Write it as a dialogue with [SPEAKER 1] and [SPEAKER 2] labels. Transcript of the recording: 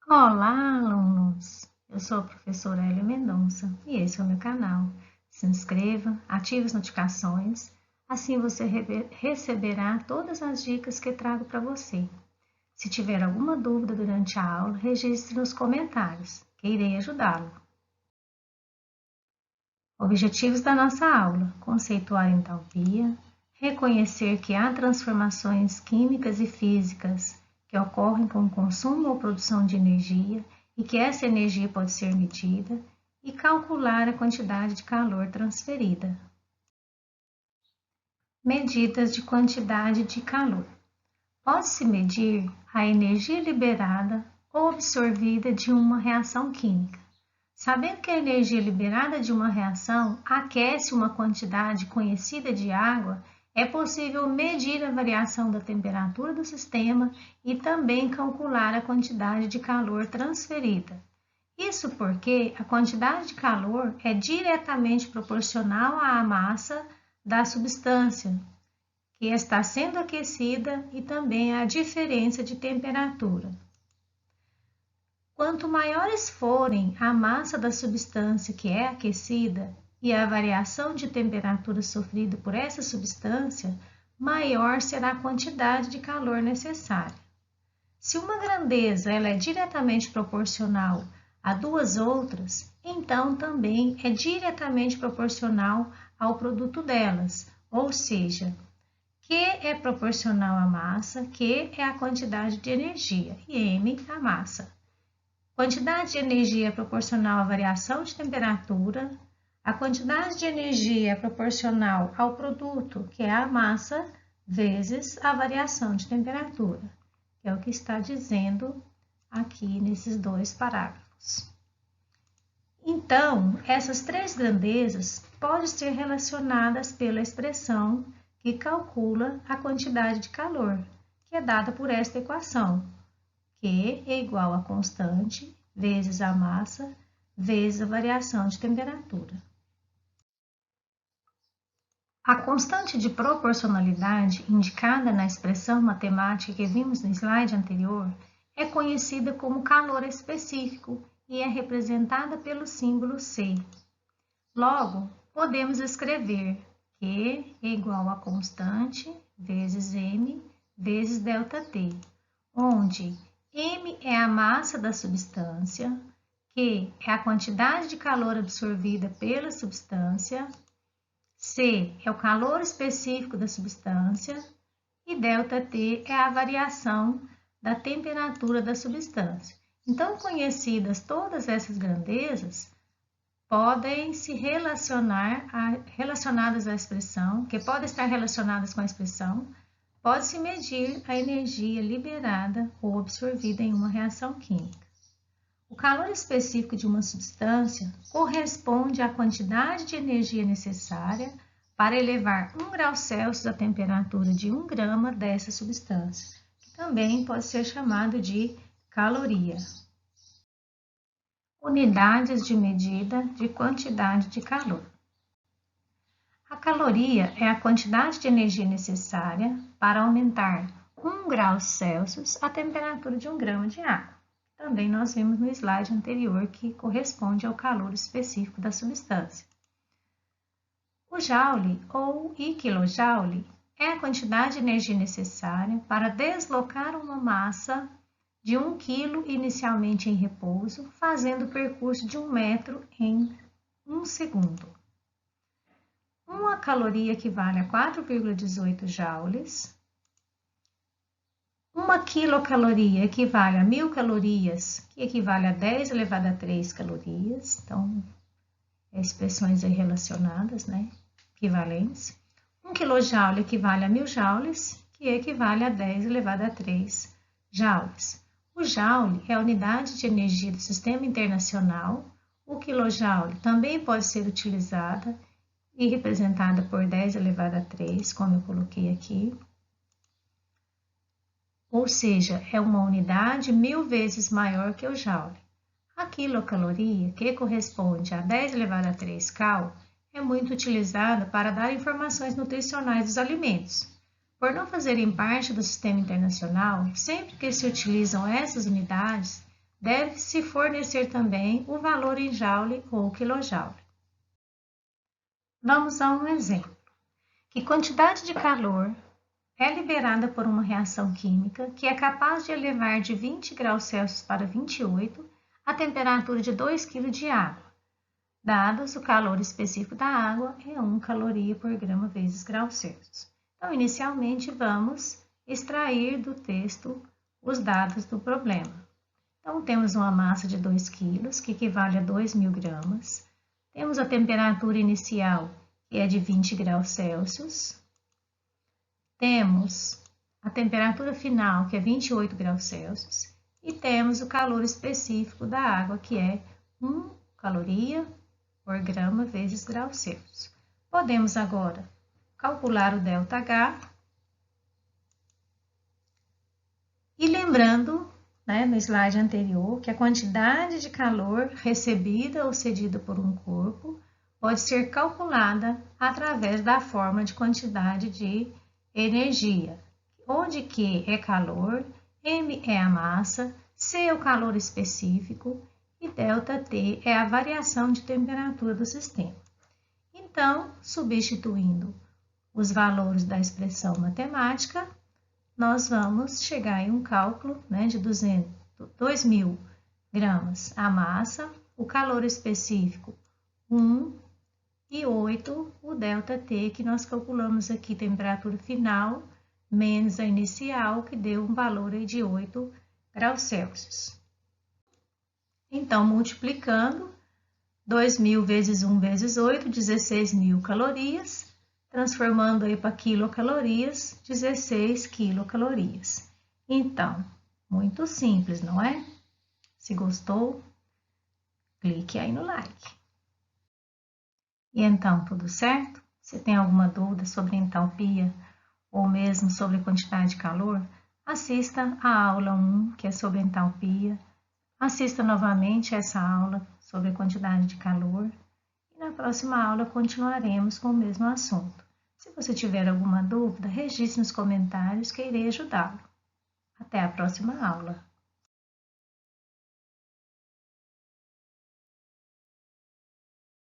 [SPEAKER 1] Olá, alunos! Eu sou a professora Hélia Mendonça e esse é o meu canal. Se inscreva, ative as notificações, assim você receberá todas as dicas que trago para você. Se tiver alguma dúvida durante a aula, registre nos comentários, que irei ajudá-lo. Objetivos da nossa aula: conceituar entalpia, reconhecer que há transformações químicas e físicas que ocorrem com o consumo ou produção de energia e que essa energia pode ser medida, e calcular a quantidade de calor transferida. Medidas de quantidade de calor. Pode-se medir a energia liberada ou absorvida de uma reação química. Sabendo que a energia liberada de uma reação aquece uma quantidade conhecida de água, é possível medir a variação da temperatura do sistema e também calcular a quantidade de calor transferida. Isso porque a quantidade de calor é diretamente proporcional à massa da substância que está sendo aquecida e também à diferença de temperatura. Quanto maiores forem a massa da substância que é aquecida e a variação de temperatura sofrida por essa substância, maior será a quantidade de calor necessária. Se uma grandeza ela é diretamente proporcional a duas outras, então também é diretamente proporcional ao produto delas, ou seja, Q é proporcional à massa, Q é a quantidade de energia e M a massa. Quantidade de energia é proporcional à variação de temperatura, a quantidade de energia é proporcional ao produto, que é a massa, vezes a variação de temperatura, que é o que está dizendo aqui nesses dois parágrafos. Então, essas três grandezas podem ser relacionadas pela expressão que calcula a quantidade de calor, que é dada por esta equação. Q é igual a constante vezes a massa vezes a variação de temperatura. A constante de proporcionalidade indicada na expressão matemática que vimos no slide anterior é conhecida como calor específico e é representada pelo símbolo C. Logo, podemos escrever Q é igual a constante vezes M vezes ΔT, onde M é a massa da substância, Q é a quantidade de calor absorvida pela substância, C é o calor específico da substância e ΔT é a variação da temperatura da substância. Então, conhecidas todas essas grandezas, podem se relacionadas à expressão, que podem estar relacionadas com a expressão, pode-se medir a energia liberada ou absorvida em uma reação química. O calor específico de uma substância corresponde à quantidade de energia necessária para elevar 1 grau Celsius a temperatura de 1 grama dessa substância, que também pode ser chamado de caloria. Unidades de medida de quantidade de calor. A caloria é a quantidade de energia necessária para aumentar 1 grau Celsius a temperatura de 1 grama de água. Também nós vimos no slide anterior que corresponde ao calor específico da substância. O joule ou quilojoule é a quantidade de energia necessária para deslocar uma massa de 1 kg inicialmente em repouso, fazendo o percurso de 1 metro em 1 segundo. Uma caloria equivale a 4,18 joules. Uma quilocaloria equivale a 1000 calorias, que equivale a 10 elevado a 3 calorias. Então, expressões aí relacionadas, né? Equivalentes. 1 quilojoule equivale a 1000 joules, que equivale a 10 elevado a 3 joules. O joule é a unidade de energia do sistema internacional. O quilojoule também pode ser utilizada e representada por 10 elevado a 3, como eu coloquei aqui. Ou seja, é uma unidade 1000 vezes maior que o joule. A quilocaloria, que corresponde a 10 elevado a 3 cal, é muito utilizada para dar informações nutricionais dos alimentos. Por não fazerem parte do sistema internacional, sempre que se utilizam essas unidades, deve-se fornecer também o valor em joule ou quilojoule. Vamos a um exemplo. Que quantidade de calor é liberada por uma reação química que é capaz de elevar de 20 graus Celsius para 28 a temperatura de 2 kg de água, dados o calor específico da água é 1 caloria por grama vezes graus Celsius. Então, inicialmente, vamos extrair do texto os dados do problema. Então, temos uma massa de 2 kg, que equivale a 2.000 gramas. Temos a temperatura inicial, que é de 20 graus Celsius. Temos a temperatura final, que é 28 graus Celsius. E temos o calor específico da água, que é 1 caloria por grama vezes graus Celsius. Podemos agora calcular o ΔH. E lembrando, no slide anterior, que a quantidade de calor recebida ou cedida por um corpo pode ser calculada através da fórmula de quantidade de energia, onde Q é calor, M é a massa, C é o calor específico e ΔT é a variação de temperatura do sistema. Então, substituindo os valores da expressão matemática, nós vamos chegar em um cálculo de 2.000 gramas a massa, o calor específico 1 e 8, o ΔT, que nós calculamos aqui, temperatura final, menos a inicial, que deu um valor aí de 8 graus Celsius. Então, multiplicando, 2.000 vezes 1 vezes 8, 16.000 calorias, transformando aí para quilocalorias, 16 quilocalorias. Então, muito simples, não é? Se gostou, clique aí no like. E então, tudo certo? Se tem alguma dúvida sobre entalpia ou mesmo sobre a quantidade de calor, assista a aula 1, que é sobre entalpia. Assista novamente essa aula sobre a quantidade de calor. E na próxima aula continuaremos com o mesmo assunto. Se você tiver alguma dúvida, registre nos comentários que irei ajudá-lo. Até a próxima aula.